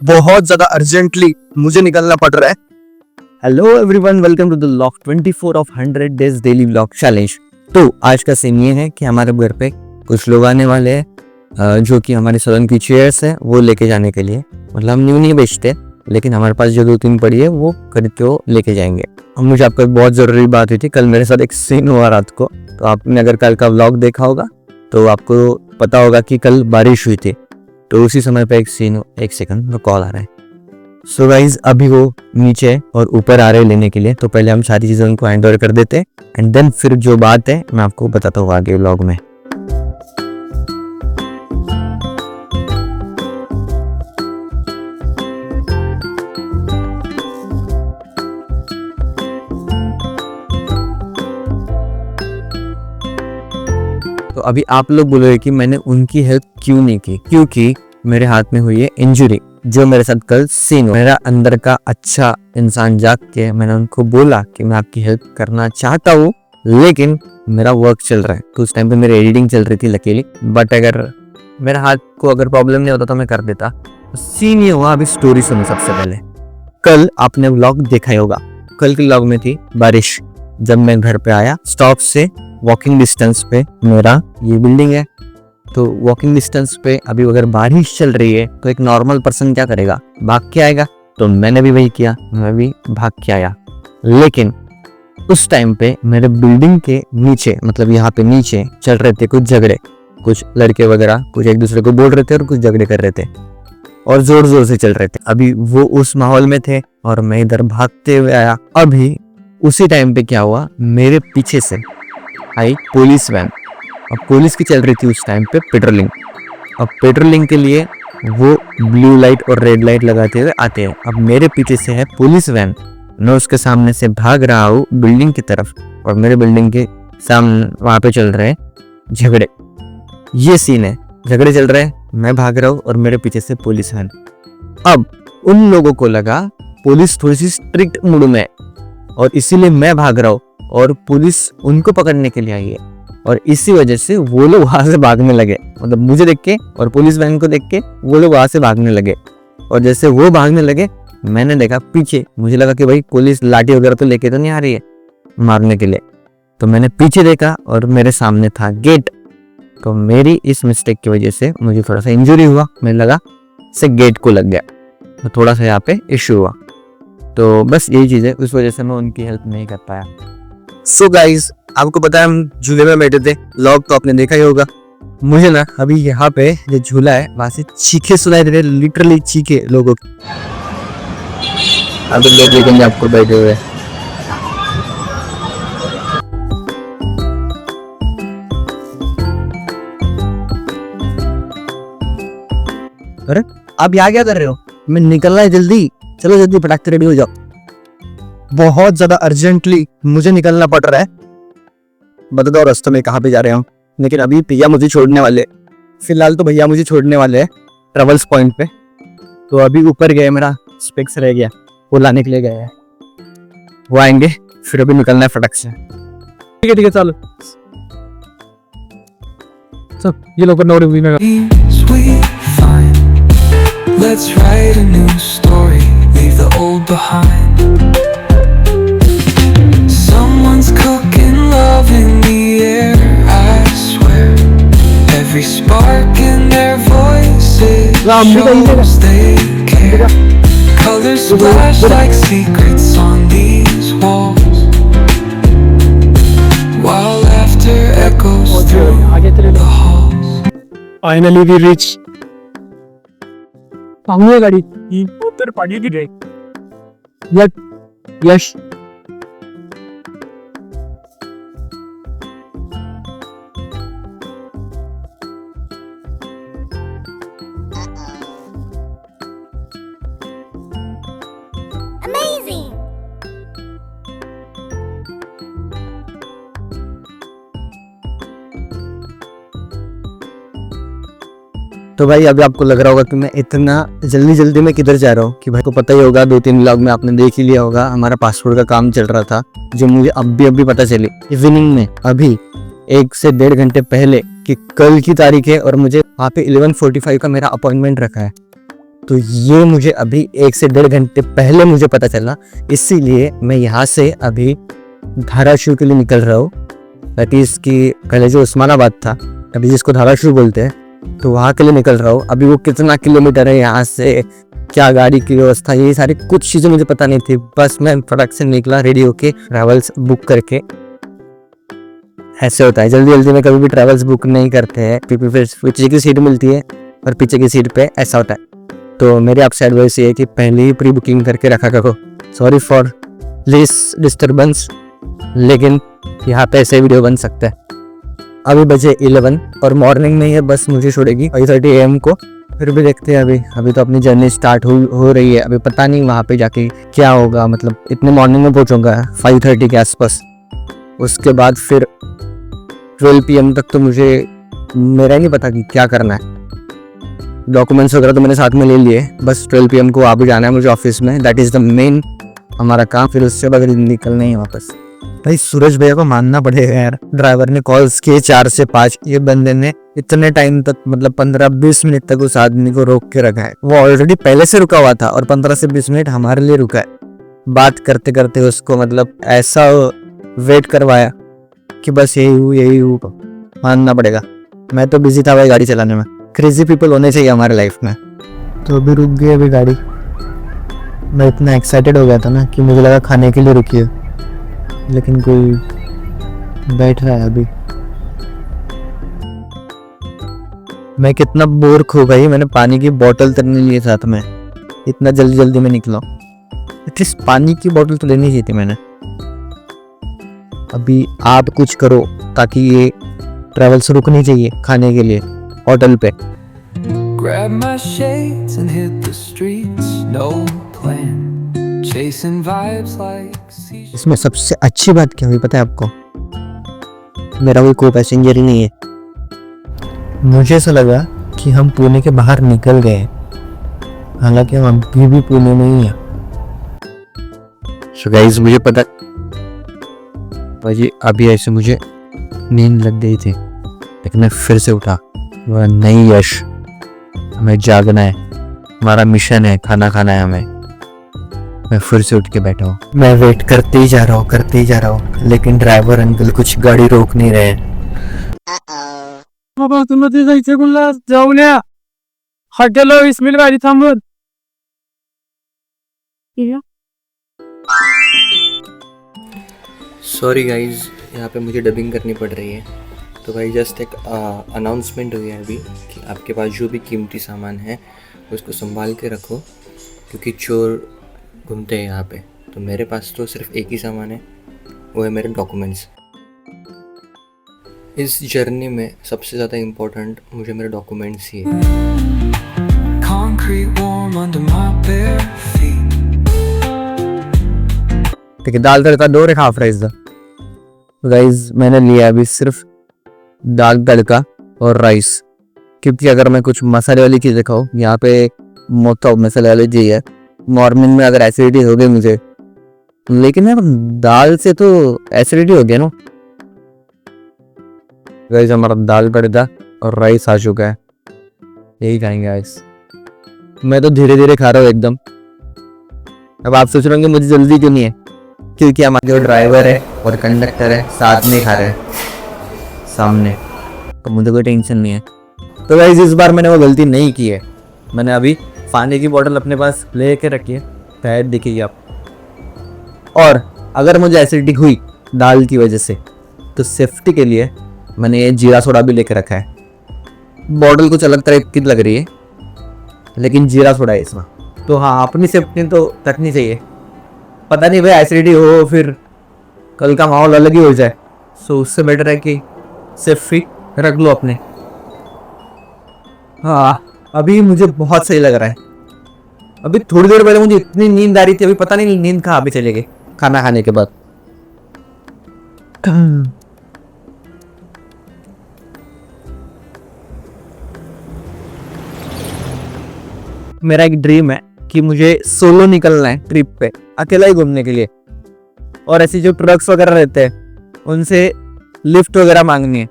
बहुत ज्यादा अर्जेंटली मुझे निकलना पड़ रहा है। Hello everyone, welcome to the vlog 24 of 100 days daily vlog challenge. तो आज का सीन ये है कि हमारे घर पे कुछ लोग आने वाले हैं जो कि हमारे सलून की चेयर्स है वो लेके जाने के लिए। मतलब हम न्यू नहीं बेचते, लेकिन हमारे पास जो 2-3 पड़ी है वो खरीद के वो लेके जाएंगे। अब मुझे आपको एक बहुत ज़रूरी बात हुई थी, कल मेरे साथ एक सीन हुआ रात को। तो आपने अगर कल का व्लॉग देखा होगा तो आपको पता होगा कि कल बारिश हुई थी। तो उसी समय पे एक सेकंड कॉल आ रहा है। सो गाइज अभी वो नीचे और ऊपर आ रहे हैं लेने के लिए। तो पहले हम सारी चीज़ें उनको हैंड ओवर कर देते हैं एंड देन फिर जो बात है मैं आपको बताता हूँ आगे व्लॉग में। तो अभी आप लोग बोलोगे कि मैंने उनकी हेल्प क्यों नहीं की, क्योंकि मेरे हाथ में हुई है इंजरी। जो मेरे साथ कल सीन हुआ, मेरा अंदर का अच्छा इंसान जाग के मैंने उनको बोला कि मैं आपकी हेल्प करना चाहता हूँ, लेकिन मेरा वर्क चल रहा है। तो उस टाइम पे मेरी एडिटिंग चल रही थी लकीली, बट अगर मेरे हाथ को अगर प्रॉब्लम नहीं होता तो मैं कर देता। सीन ये हुआ, अभी स्टोरी सुनो। सबसे पहले कल आपने व्लॉग देखा ही होगा, कल के व्लॉग में थी बारिश। जब मैं घर पे आया, स्टॉप से वॉकिंग डिस्टेंस पे मेरा ये बिल्डिंग है। तो वॉकिंग डिस्टेंस पे अभी अगर बारिश चल रही है तो एक नॉर्मल पर्सन क्या करेगा, भाग के आएगा। तो मैंने भी वही किया, मैं भी भाग के आया। लेकिन उस टाइम पे मेरे बिल्डिंग के नीचे, मतलब यहाँ पे नीचे चल रहे थे कुछ झगड़े। कुछ लड़के वगैरह कुछ एक दूसरे को बोल रहे थे और कुछ झगड़े कर रहे थे और जोर जोर से चल रहे थे। अभी वो उस माहौल में थे और मैं इधर भागते हुए आया। अभी उसी टाइम पे क्या हुआ, मेरे पीछे से आई पुलिस वैन। अब पुलिस की चल रही थी उस टाइम पे पेट्रोलिंग। अब पेट्रोलिंग के लिए वो ब्लू लाइट और रेड लाइट लगाते हुए आते हैं। अब मेरे पीछे से है पुलिस वैन, मैं उसके सामने से भाग रहा हूँ बिल्डिंग की तरफ और मेरे बिल्डिंग के सामने वहाँ पे चल रहे हैं झगड़े। ये सीन है, झगड़े चल रहे हैं, मैं भाग रहा हूँ और मेरे पीछे से पुलिस वैन। अब उन लोगों को लगा पुलिस थोड़ी सी स्ट्रिक्ट मूड में है और इसीलिए मैं भाग रहा हूँ और पुलिस उनको पकड़ने के लिए आई है। और इसी वजह से वो लोग वहां से भागने लगे, मतलब मुझे देख के और पुलिस वैन को देख के वो लोग वहां से भागने लगे। और जैसे वो भागने लगे मैंने देखा पीछे, मुझे लगा कि भाई पुलिस लाठी वगैरह तो लेके तो नहीं आ रही है मारने के लिए। तो मैंने पीछे देखा और मेरे सामने था गेट। तो मेरी इस मिस्टेक की वजह से मुझे थोड़ा सा इंजरी हुआ, मुझे लगा से गेट को लग गया, तो थोड़ा सा यहाँ पे इश्यू हुआ। तो बस यही चीज़ है, उस वजह से मैं उनकी हेल्प नहीं कर पाया। सो गाइज आपको पता है हम झूले में बैठे थे, व्लॉग तो आपने देखा ही होगा। मुझे ना अभी यहाँ पे जो झूला है वहां से चीखे सुनाई दे रहे, लिटरली चीखे लोगों की। अब लोग देखेंगे आपको बैठे हुए। अरे आप यहाँ क्या कर रहे हो? मैं निकलना है जल्दी, चलो जल्दी फटाक से रेडी हो जाओ। बहुत ज्यादा अर्जेंटली मुझे निकलना पड़ रहा है। बता दो रास्ते में कहाँ पे जा रहे हो, लेकिन अभी भैया मुझे छोड़ने वाले। फिलहाल तो भैया मुझे छोड़ने वाले हैं ट्रेवल्स पॉइंट पे। तो अभी ऊपर गए, मेरा स्पेक्स रह गया, वो लाने के लिए गए हैं। वो आएंगे फिर अभी निकलना है फटक से। ठीक है चलो सब ये लोग नो रिव्यू में। Let's write a new story, leave the old behind. Someone's cooking love in the air, I swear. Every spark in their voices shows they care. Colors splash like secrets on these walls, while laughter echoes through the halls. Finally we reach. सामने गाड़ी उधर पानी गिर रही। यश Amazing! तो भाई अभी आपको लग रहा होगा कि मैं इतना जल्दी में किधर जा रहा हूँ, कि भाई को पता ही होगा, 2-3 व्लॉग में आपने देख ही लिया होगा, हमारा पासपोर्ट का काम चल रहा था, जो मुझे अभी पता चली इवनिंग में, अभी 1 से 1.5 घंटे पहले कि कल की तारीख है और मुझे वहाँ पे 11:45 का मेरा अपॉइंटमेंट रखा है। तो ये मुझे अभी 1 से 1.5 घंटे पहले मुझे पता चला, इसीलिए मैं यहाँ से अभी धाराशिव के लिए निकल रहा हूँ। दैट इज कि पहले जो उस्मानाबाद था, अभी जिसको धाराशिव बोलते हैं, तो वहाँ के लिए निकल रहा हूँ। अभी वो कितना किलोमीटर है यहाँ से, क्या गाड़ी की व्यवस्था, ये सारी कुछ चीज़ें मुझे पता नहीं थी। बस मैं फटाक से निकला रेडी होके, ट्रैवल्स बुक करके। ऐसे होता है, जल्दी जल्दी में कभी भी ट्रैवल्स बुक नहीं करते हैं, क्योंकि फिर पीछे की सीट मिलती है और पीछे की सीट पे ऐसा होता है। तो मेरी आपसे एडवाइस ये है कि पहले ही प्री बुकिंग करके रखा करो। सॉरी फॉर दिस डिस्टर्बेंस, लेकिन यहाँ पे ऐसे वीडियो बन सकता है। अभी बजे 11 और मॉर्निंग में ये बस मुझे छोड़ेगी 5:30 AM को। फिर भी देखते हैं, अभी तो अपनी जर्नी स्टार्ट हो रही है। अभी पता नहीं वहाँ पे जाके क्या होगा, मतलब इतने मॉर्निंग में पहुँचूंगा 5:30 के आसपास। उसके बाद फिर 12 PM तक तो मुझे मेरा ही नहीं पता कि क्या करना है। डॉक्यूमेंट्स वगैरह तो मैंने साथ में ले लिए, बस 12 PM को वापस जाना है मुझे ऑफिस में। दैट इज़ द मेन हमारा काम। फिर उससे बाद निकलना ही वापस। भाई सूरज भैया को मानना पड़ेगा यार, ड्राइवर ने कॉल्स किए 4 से 5, ये बंदे ने इतने टाइम तक, मतलब 15-20 मिनट तक उस आदमी को रोक के रखा है। वो ऑलरेडी पहले से रुका हुआ था और 15 से 20 मिनट हमारे लिए रुका है। बात करते करते उसको मतलब ऐसा वेट करवाया कि बस यही हूँ। मानना पड़ेगा, मैं तो बिजी था भाई गाड़ी चलाने में। क्रेजी पीपल होने चाहिए हमारे लाइफ में। तो अभी रुक गई अभी गाड़ी। मैं इतना एक्साइटेड हो गया था ना कि मुझे लगा खाने के लिए रुकी है, लेकिन कोई बैठ रहा है अभी। मैं कितना बोर खो भाई, मैंने पानी की बोतल तक नहीं ली साथ में, इतना जल्दी जल्दी में निकला। एटलीस्ट पानी की बोतल तो लेनी चाहिए थी मैंने। अभी आप कुछ करो ताकि ये ट्रैवल्स रुकनी चाहिए खाने के लिए होटल पे। Grab my shades and hit the streets, no plan, chasing vibes like seashells. इसमें सबसे अच्छी बात क्या हुई पता है आपको? मेरा कोई को पैसेंजर ही नहीं है। मुझे ऐसा लगा कि हम पुणे के बाहर निकल गए, हालांकि हम अभी भी पुणे में ही हैं। सो गाइस, मुझे पता भाई अभी ऐसे मुझे नींद लग गई थी, लेकिन मैं फिर से उठा। वह नहीं यश, हमें जागना है, हमारा मिशन है, खाना खाना है हमें। मैं फिर से उठ के बैठा हूँ। मैं वेट करते ही जा रहा हूँ, लेकिन ड्राइवर अंकल कुछ गाड़ी रोक नहीं रहे। बाबा तुला ते जायचं कुणला जाऊन या हॉटेलला 20 मिनिट गाडी थांबवत. सॉरी गाइज, यहाँ पे मुझे डबिंग करनी पड़ रही है। तो भाई जस्ट एक अनाउंसमेंट हुई है अभी कि आपके पास जो भी कीमती सामान है उसको संभाल के रखो, क्योंकि चोर घूमते हैं यहाँ पे। तो मेरे पास तो सिर्फ एक ही सामान है, वो है मेरे डॉक्यूमेंट्स। इस जर्नी में सबसे ज़्यादा इम्पोर्टेंट मुझे मेरे डॉक्यूमेंट्स ही है। Concrete warm under my bare feet. ठीक है, दाल तड़का 2 और 1 हाफ राइस था। गाइज मैंने लिया अभी सिर्फ दाल तड़का और राइस, क्योंकि अगर मैं कुछ मसाले वाली चीज़ें खाऊँ, यहाँ पे मोटा मसाले वाली चीज़ है, मॉर्निंग में अगर एसिडिटी हो गई मुझे, लेकिन यार दाल से तो एसिडिटी हो गया ना। गाइस हमारा दाल तड़का और राइस आ चुका है, यही खाएंगे गाइस। मैं तो धीरे धीरे खा रहा हूँ एकदम। अब आप सोच रहे होंगे मुझे जल्दी क्यों नहीं है, क्योंकि हमारे जो ड्राइवर है और कंडक्टर है साथ में खा रहे हैं सामने, तो मुझे कोई टेंशन नहीं है। तो गाइस इस बार मैंने वो गलती नहीं की है। मैंने अभी पानी की बोतल अपने पास ले के रखी है, शायद दिखेगी आप। और अगर मुझे एसिडिटी हुई दाल की वजह से, तो सेफ्टी के लिए मैंने ये जीरा सोडा भी लेके रखा है। बॉटल कुछ अलग तरह की लग रही है, लेकिन जीरा सोडा है इसमें। तो हाँ, अपनी सेफ्टी तो रखनी चाहिए। पता नहीं भाई एसिडिटी हो फिर कल का माहौल अलग ही हो जाए, सो उससे बेटर है कि सेफ्टी रख लो अपने। हाँ, अभी मुझे बहुत सही लग रहा है। अभी थोड़ी देर पहले मुझे इतनी नींद आ रही थी, अभी पता नहीं नींद कहाँ पे चली गई खाना खाने के बाद। मेरा एक ड्रीम है कि मुझे सोलो निकलना है ट्रिप पे, अकेला ही घूमने के लिए। और ऐसी जो ट्रक्स वगैरह रहते हैं उनसे लिफ्ट वगैरह मांगनी है।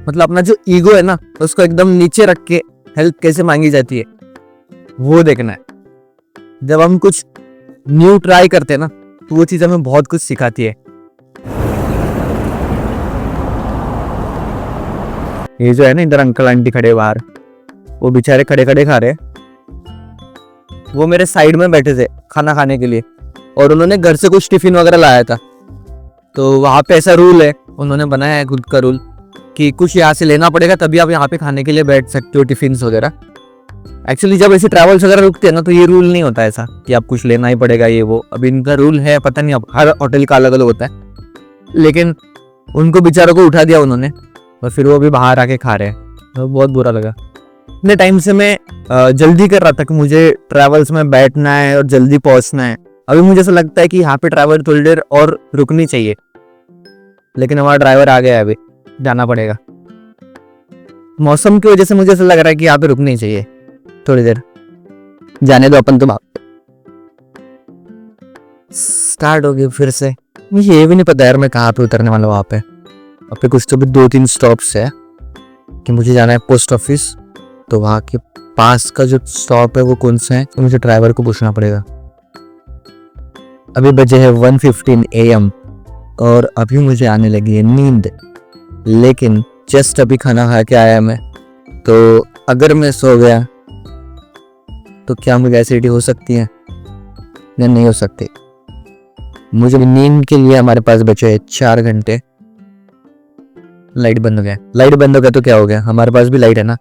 मतलब अपना जो ईगो है ना, उसको एकदम नीचे रख के हेल्प कैसे मांगी जाती है वो देखना है। जब हम कुछ न्यू ट्राई करते हैं ना, तो वो चीज़ हमें बहुत कुछ सिखाती है। ये जो है ना, इधर अंकल आंटी खड़े बाहर, वो बेचारे खड़े खड़े खा रहे, वो मेरे साइड में बैठे थे खाना खाने के लिए, और उन्होंने घर से कुछ टिफिन वगैरह लाया था। तो वहाँ पे ऐसा रूल है, उन्होंने बनाया है खुद का रूल कि कुछ यहाँ से लेना पड़ेगा तभी आप यहाँ पे खाने के लिए बैठ सकते हो, टिफिन वगैरह। एक्चुअली जब ऐसे ट्रैवल्स वगैरह रुकते हैं ना, तो ये रूल नहीं होता ऐसा कि आप कुछ लेना ही पड़ेगा ये वो। अब इनका रूल है, पता नहीं, अब हर होटल का अलग अलग होता है, लेकिन उनको बेचारों को उठा दिया उन्होंने, और फिर वो भी बाहर आके खा रहे हैं। तो बहुत बुरा लगा। इतने टाइम से मैं जल्दी कर रहा था कि मुझे ट्रैवल्स में बैठना है और जल्दी पहुंचना है। अभी मुझे ऐसा लगता है कि यहाँ पे ट्रैवल थोड़ी देर और रुकनी चाहिए, लेकिन हमारा ड्राइवर आ गया है, अभी जाना पड़ेगा। मौसम की वजह से मुझे ऐसा लग रहा है कि यहाँ पे रुकनी चाहिए थोड़ी देर, जाने दो अपन तो भाग। स्टार्ट हो गई फिर से। मुझे ये भी नहीं पता यार मैं कहाँ पे उतरने वाला हूँ। वहाँ पे कुछ तो भी 2-3 स्टॉप्स है कि मुझे जाना है पोस्ट ऑफिस, तो वहाँ के पास का जो स्टॉप है वो कौन सा है, तो मुझे ड्राइवर को पूछना पड़ेगा। अभी बजे है 1:15 AM और अभी मुझे आने लगी है नींद, लेकिन जस्ट अभी खाना खा के आया मैं, तो अगर मैं सो गया तो क्या मुझे एसिडिटी हो सकती है? नहीं हो सकती। मुझे नींद के लिए हमारे पास बचे 4 घंटे। लाइट बंद हो गया, लाइट बंद हो गया तो क्या हो गया, हमारे पास भी लाइट है ना।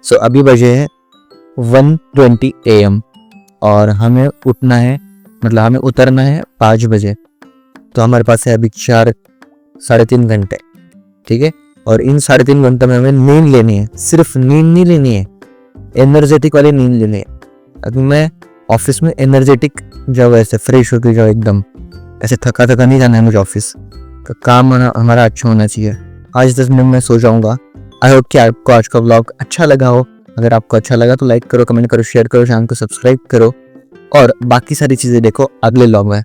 सो अभी बजे है 1:20 AM और हमें उठना है, मतलब हमें उतरना है 5 बजे। तो हमारे पास है अभी 4-3.5 घंटे, ठीक है। और इन 3.5 घंटे में हमें नींद लेनी है, सिर्फ नींद नहीं लेनी है, एनर्जेटिक वाली नींद लेनी है। अभी मैं ऑफिस में एनर्जेटिक जाओ, ऐसे फ्रेश होकर जाओ, एकदम ऐसे थका थका नहीं जाना है मुझे। ऑफिस का काम हमारा अच्छा होना चाहिए। आज 10 मिनट में सो जाऊंगा। आई होप कि आपको आज का व्लॉग अच्छा लगा हो। अगर आपको अच्छा लगा तो लाइक करो, कमेंट करो, शेयर करो, चैनल को सब्सक्राइब करो और बाकी सारी चीज़ें देखो अगले व्लॉग में।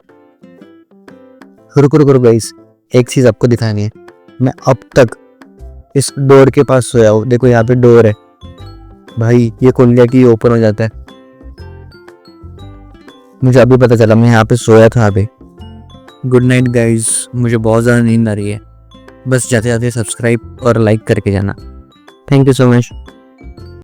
रुको गाइस, एक चीज़ आपको दिखानी है। मैं अब तक इस डोर के पास सोया हूँ। देखो यहाँ पे डोर है भाई, ये खोल लिया कि ये ओपन हो जाता है। मुझे अभी पता चला मैं यहाँ पे सोया था अभी। गुड नाइट गाइस, मुझे बहुत ज़्यादा नींद आ रही है। बस जाते जाते सब्सक्राइब और लाइक करके जाना। Thank you so much.